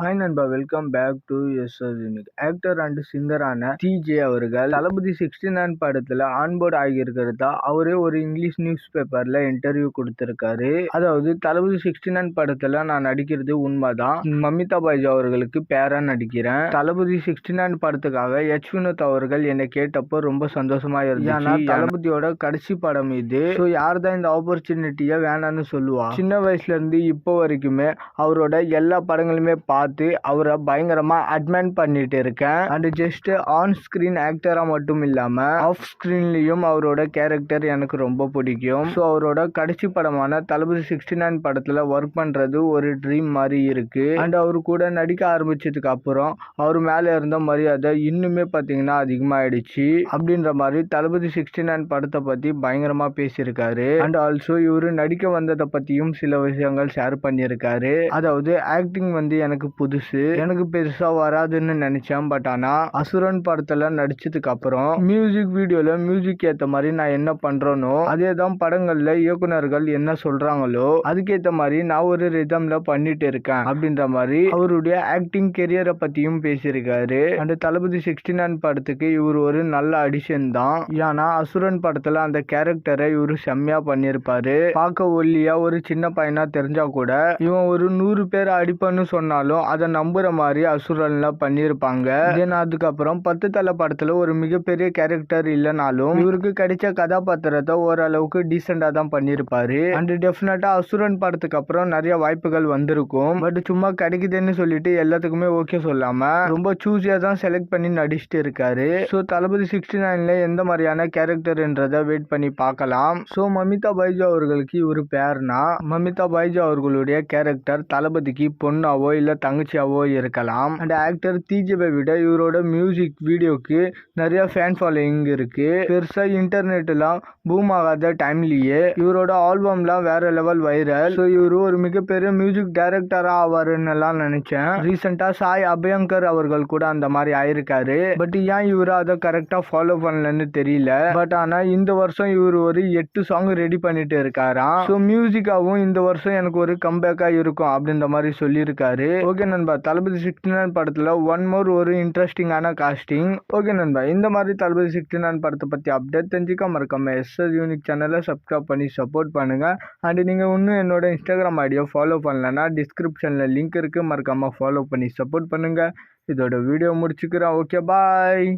Hi நண்பா, welcome back to SS unique. Actor and சிங்கரான DJ அவர்கள் தளபதி 69 படத்துல ஆன்போர்ட் ஆகியிருக்கிறதா அவரே ஒரு இங்கிலீஷ் நியூஸ் பேப்பர்ல இன்டர்வியூ கொடுத்திருக்காரு. அதாவது தளபதி 69 படத்துல நான் நடிக்கிறது உண்மைதான், மமிதா பைஜு அவர்களுக்கு பேரா நடிக்கிறேன். தளபதி 69 படத்துக்காக எச் வினோத் அவர்கள் என்னை கேட்டப்போ ரொம்ப சந்தோஷமா இருந்துச்சு. ஏன்னா தளபதியோட கடைசி படம் இது. யார் தான் இந்த ஆப்பர்ச்சுனிட்டியை வேணான்னு சொல்லுவா? சின்ன வயசுல இருந்து இப்போ வரைக்குமே அவரோட எல்லா படங்களுமே அவரை பயங்கரமா அட்மைர் பண்ணிட்டு இருக்கேன். அண்ட் ஜஸ்ட் ஆன் ஸ்கிரீன் ஆக்டரா மட்டும் இல்லாம ஆஃப் ஸ்கிரீன்லயும் அவரோட கேரக்டர் எனக்கு ரொம்ப பிடிக்கும். ஸோ அவரோட கடைசி படமான தளபதி 69 படத்துல ஒர்க் பண்றது ஒரு ட்ரீம் மாதிரி இருக்கு. அண்ட் அவரு கூட நடிக்க ஆரம்பிச்சதுக்கு அப்புறம் அவர் மேல இருந்த மரியாதை இன்னுமே பாத்தீங்கன்னா அதிகமாயிடுச்சு. அப்படின்ற மாதிரி தளபதி 69 படத்தை பத்தி பயங்கரமா பேசியிருக்காரு. அண்ட் ஆல்சோ இவரு நடிக்க வந்ததை பத்தியும் சில விஷயங்கள் ஷேர் பண்ணியிருக்காரு. அதாவது ஆக்டிங் எனக்கு புதுசு, எனக்கு பெருசா வராதுன்னு நினைச்சேன். பட் ஆனா அசுரன் படத்துல நடிச்சதுக்கு அப்புறம் மியூசிக் வீடியோல மியூசிக் ஏத்த மாதிரி நான் என்ன பண்றேனோ அதே தான் படங்கள்ல இயக்குனர்கள் என்ன சொல்றாங்களோ அதுக்கேத்த மாதிரி நான் ஒரு ரிதம்ல பண்ணிட்டு இருக்கேன் அப்படின்ற மாதிரி அவருடைய ஆக்டிங் கெரியரை பத்தியும் பேசியிருக்காரு. அந்த தளபதி 69 படத்துக்கு இவர் ஒரு நல்ல அடிஷன் தான். ஏன்னா அசுரன் படத்துல அந்த கேரக்டரை இவரு செம்மையா பண்ணிருப்பாரு. பார்க்க ஒல்லியா ஒரு சின்ன பையனா தெரிஞ்சா கூட இவன் ஒரு 100 பேர் அடிப்பன்னு சொன்னாலும் அதை நம்புற மாதிரி அசுரன்ல பண்ணிருப்பாங்க. அதுக்கப்புறம் 10 தலை படத்துல ஒரு மிகப்பெரிய கேரக்டர் இல்லைனாலும் இவருக்கு கிடைச்ச கதாபாத்திரத்தை ஓரளவுக்கு டீசெண்டா தான் பண்ணிருப்பாரு. அண்ட் டெஃபினட்டா அசுரன் படத்துக்கு அப்புறம் நிறைய வாய்ப்புகள் வந்திருக்கும். பட் சும்மா கிடைக்குதுன்னு சொல்லிட்டு எல்லாத்துக்குமே ஓகே சொல்லாம ரொம்ப சூஸியா தான் செலக்ட் பண்ணி நடிச்சுட்டு இருக்காரு. ஸோ தளபதி 69ல எந்த மாதிரியான கேரக்டர்ன்றதை வெயிட் பண்ணி பார்க்கலாம். ஸோ மமிதா பைஜு அவர்களுக்கு இவரு பேர்னா மமிதா பைஜு அவர்களுடைய கேரக்டர் தளபதிக்கு பொண்ணாவோ இல்ல தங்கச்சியாவோ இருக்கலாம். அண்ட் ஆக்டர் டிஜேவை விட இவரோட மியூசிக் வீடியோக்கு நிறைய ஃபேன் ஃபாலோயிங் இருக்கு. பெருசா இன்டர்நெட்லாம் பூம் ஆகாத டைம்லயே இவரோட ஆல்பம்லாம் வேற லெவல் வைரல். ஸோ இவரு ஒரு மிகப்பெரிய மியூசிக் டைரக்டரா ஆவாருன்னு எல்லாம் நினைச்சேன். ரீசெண்டா சாய் அபயங்கர் அவர்கள் கூட அந்த மாதிரி ஆயிருக்காரு. பட் ஏன் இவரு அதை கரெக்டா ஃபாலோ பண்ணலன்னு தெரியல. பட் ஆனா இந்த வருஷம் இவரு ஒரு 8 சாங் ரெடி பண்ணிட்டு இருக்காராம். ஸோ மியூசிக்காவும் இந்த வருஷம் எனக்கு ஒரு கம்பேக்கா இருக்கும் அப்படின்ற மாதிரி சொல்லியிருக்காரு. ஓகே நண்பா, தளபதி 69 படத்துல ஒன் மோர் ஒரு இன்ட்ரெஸ்டிங்கான காஸ்டிங். ஓகே நண்பா, இந்த மாதிரி தளபதி 69 படத்தை பத்தி அப்டேட் தெரிஞ்சுக்க மறக்காம எஸ்எஸ் யூனிக் சேனலை சப்ஸ்கிரைப் பண்ணி சப்போர்ட் பண்ணுங்க. அண்ட் நீங்க இன்னும் என்னோட இன்ஸ்டாகிராம் ஐடியா ஃபாலோ பண்ணலன்னா டிஸ்கிரிப்ஷன்ல லிங்க் இருக்கு, மறக்காம ஃபாலோ பண்ணி சப்போர்ட் பண்ணுங்க. இதோட வீடியோ முடிச்சுக்கிறேன். ஓகே, பாய்.